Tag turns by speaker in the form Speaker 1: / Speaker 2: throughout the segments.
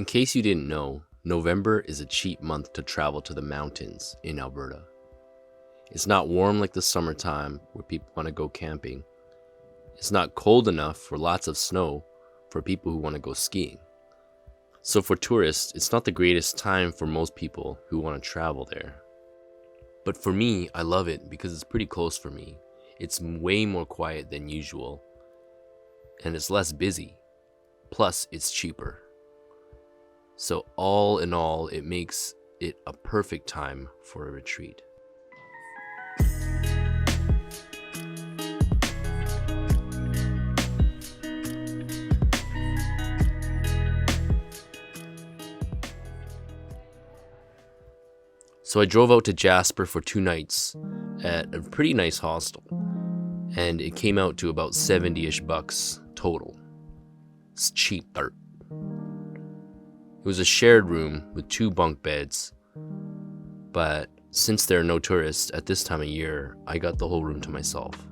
Speaker 1: In case you didn't know, November is a cheap month to travel to the mountains in Alberta. It's not warm like the summertime where people want to go camping. It's not cold enough for lots of snow for people who want to go skiing. So for tourists, it's not the greatest time for most people who want to travel there. But for me, I love it because it's pretty close for me. It's way more quiet than usual, and it's less busy. Plus, it's cheaper. So all in all, it makes it a perfect time for a retreat. So I drove out to Jasper for 2 nights at a pretty nice hostel, and it came out to about 70-ish bucks total. It's cheap dirt. It was a shared room with 2 bunk beds, but since there are no tourists at this time of year, I got the whole room to myself.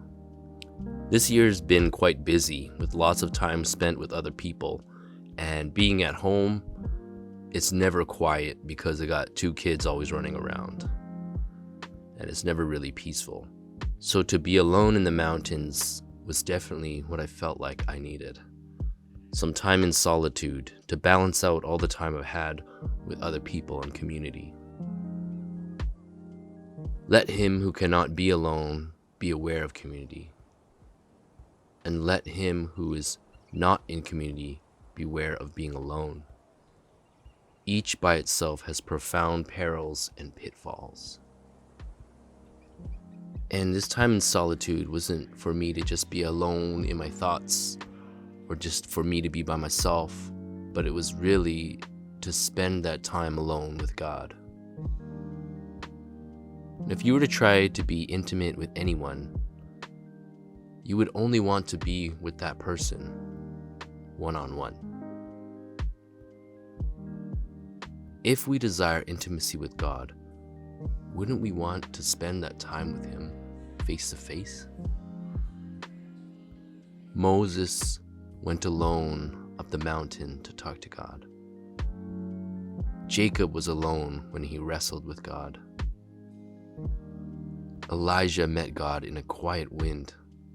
Speaker 1: This year's been quite busy with lots of time spent with other people, and being at home, it's never quiet because I got 2 kids always running around, and it's never really peaceful. So to be alone in the mountains was definitely what I felt like I needed. Some time in solitude to balance out all the time I've had with other people and community. Let him who cannot be alone be aware of community, and let him who is not in community beware of being alone. Each by itself has profound perils and pitfalls. And this time in solitude wasn't for me to just be alone in my thoughts or just for me to be by myself, but it was really to spend that time alone with God. And if you were to try to be intimate with anyone, you would only want to be with that person, one-on-one. If we desire intimacy with God, wouldn't we want to spend that time with Him face to face? Moses went alone up the mountain to talk to God. Jacob was alone when he wrestled with God. Elijah met God in a quiet wind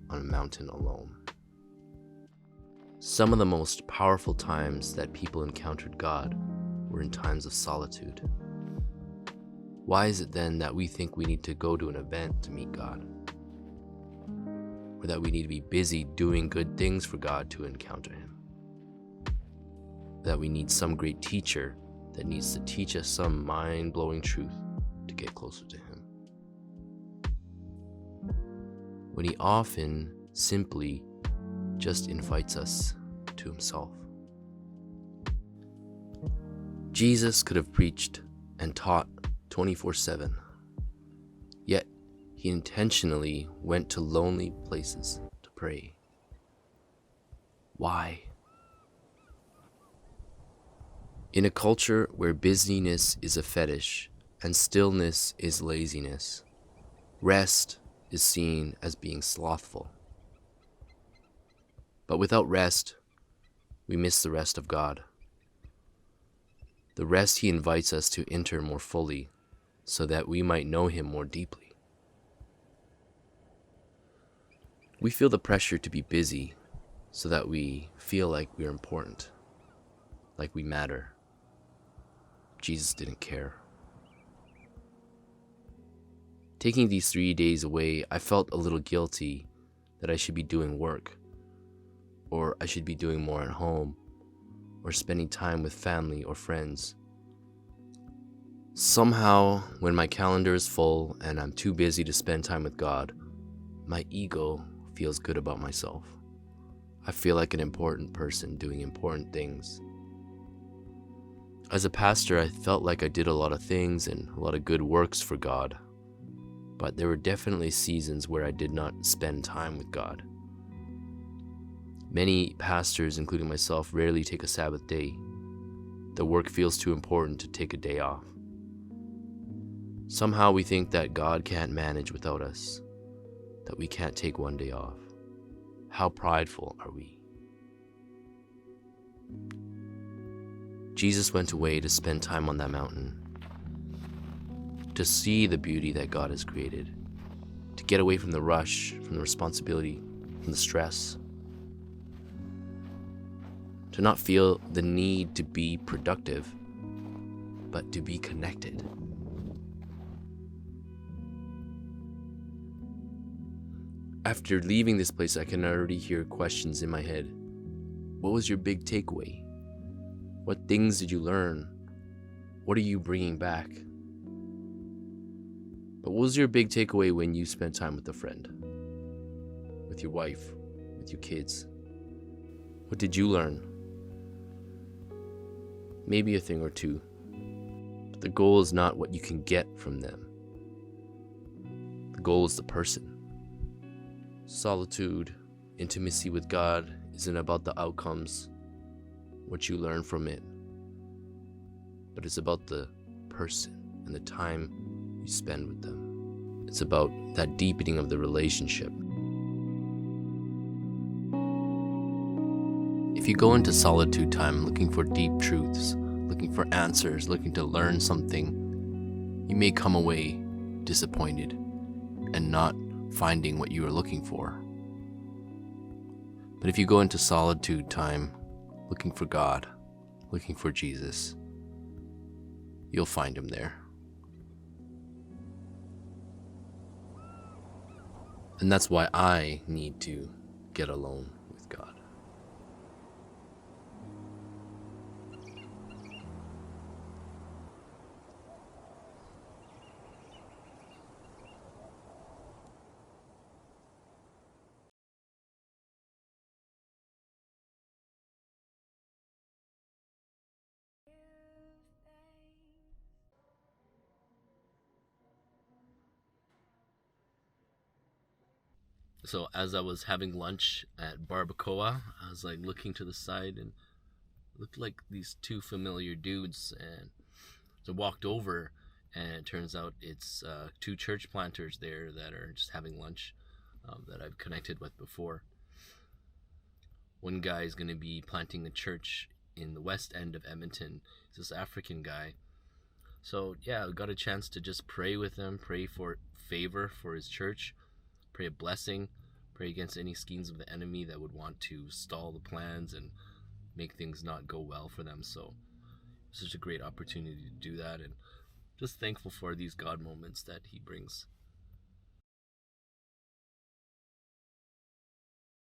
Speaker 1: on a mountain alone. Some of the most powerful times that people encountered God were in times of solitude. Why is it then that we think we need to go to an event to meet God? Or that we need to be busy doing good things for God to encounter Him? That we need some great teacher that needs to teach us some mind-blowing truth to get closer to Him? When He often simply just invites us to Himself. Jesus could have preached and taught 24/7, yet He intentionally went to lonely places to pray. Why? In a culture where busyness is a fetish and stillness is laziness, rest is seen as being slothful. But without rest, we miss the rest of God. The rest He invites us to enter more fully so that we might know Him more deeply. We feel the pressure to be busy so that we feel like we're important, like we matter. Jesus didn't care. Taking these 3 days away, I felt a little guilty that I should be doing work, or I should be doing more at home, or spending time with family or friends. Somehow, when my calendar is full and I'm too busy to spend time with God, my ego feels good about myself. I feel like an important person doing important things. As a pastor, I felt like I did a lot of things and a lot of good works for God, but there were definitely seasons where I did not spend time with God. Many pastors, including myself, rarely take a Sabbath day. The work feels too important to take a day off. Somehow we think that God can't manage without us, that we can't take one day off. How prideful are we? Jesus went away to spend time on that mountain, to see the beauty that God has created, to get away from the rush, from the responsibility, from the stress, to not feel the need to be productive, but to be connected. After leaving this place, I can already hear questions in my head. What was your big takeaway? What things did you learn? What are you bringing back? But what was your big takeaway when you spent time with a friend? With your wife? With your kids? What did you learn? Maybe a thing or two. But the goal is not what you can get from them. The goal is the person. Solitude, intimacy with God, isn't about the outcomes, what you learn from it, but it's about the person and the time you spend with them. It's about that deepening of the relationship. If you go into solitude time looking for deep truths, looking for answers, looking to learn something, you may come away disappointed and not finding what you are looking for. But if you go into solitude time looking for God, looking for Jesus, you'll find him there. And that's why I need to get alone with God. So as I was having lunch at Barbacoa, I was like looking to the side and looked like these two familiar dudes, and so walked over, and it turns out it's two church planters there that are just having lunch, that I've connected with before. One guy is going to be planting a church in the west end of Edmonton. He's this African guy. So yeah, I got a chance to just pray with him, pray for favor for his church, pray a blessing, pray against any schemes of the enemy that would want to stall the plans and make things not go well for them. So it's such a great opportunity to do that, and just thankful for these God moments that he brings.